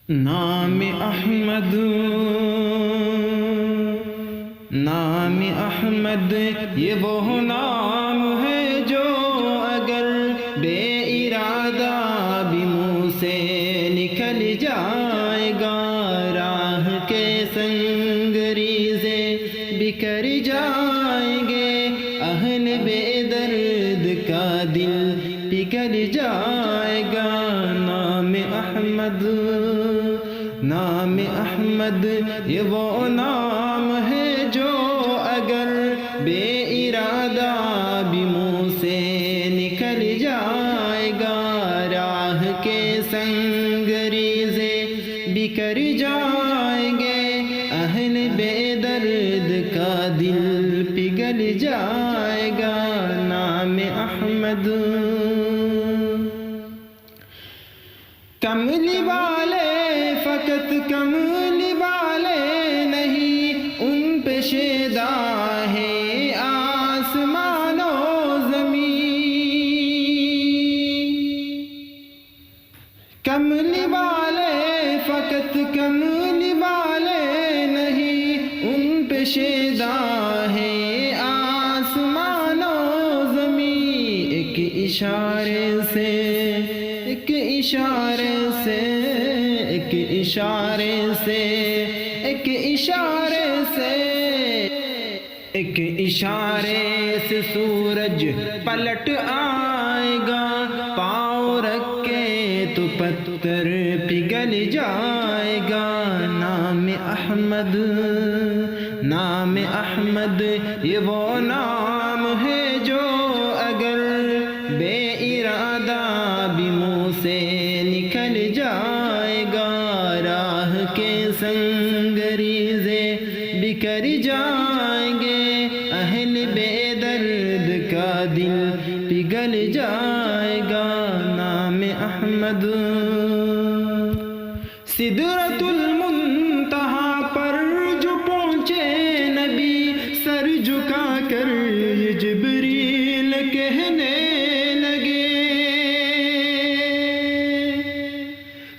نام احمد، نام احمد یہ وہ نام ہے جو اگر بے ارادہ بھی منہ سے نکل جائے گا، راہ کے سنگ ریزے بکھر جائیں گے، اہل بے درد کا دل پگھل جائے گا۔ نام احمد، نام احمد یہ وہ نام ہے جو اگر بے ارادہ بھی منہ سے نکل جائے گا، راہ کے سنگ ریزے بکھر جائیں گے، اہل بے درد کا دل پگھل جائے گا۔ نام احمد، کملی والے فقط کملی والے نہیں، ان پہ شیدا ہے آسمان و زمین۔ کملی والے فقط کملی والے نہیں، ان پہ شیدا ہے آسمان و زمین۔ ایک اشارے سے، ایک اشارے سے، ایک اشارے سے، ایک اشارے سے، ایک اشارے سے سورج پلٹ آئے گا، پاؤں رکھ کے تو پتھر پگھل جائے گا۔ نام احمد، نام احمد یہ وہ نام ہے جو اگر بے ارادہ بھی منہ سے نکل جائے گا، راہ کے سنگ ریزے بکھر جائیں گے، اہل بے درد کا دل پگھل جائے گا۔ نام احمد، سدرۃ المنتہا پر جو پہنچے نبی، سر جھکا کر یہ جبریل کہنے لگے،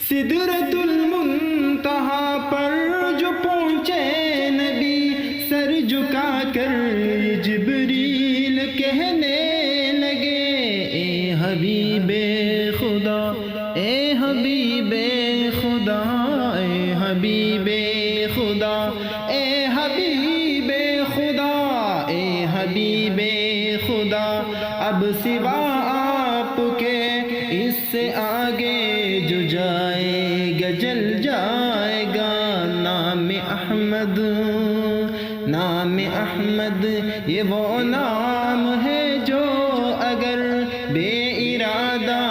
سدرۃ المنتہا پر جو پہنچے نبی، سر جھکا کر یہ جبریل کہنے لگے، اے حبیب خدا، اے حبیب خدا، اے حبیب خدا، اے حبیب خدا، اے حبیب خدا، اب سوا آپ کے اس سے آگے جو جائے گا جل جائے گا۔ نام احمد، نام احمد یہ وہ نام ہے جو اگر بے ارادہ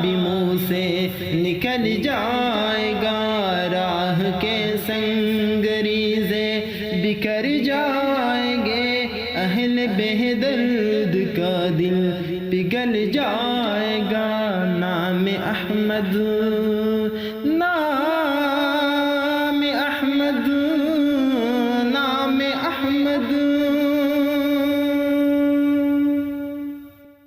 بھی منہ سے نکل جائے گا، راہ کے سنگ ریزے بکھر جائیں گے، اہل بے درد کا دل پگھل جائے گا۔ نام احمد۔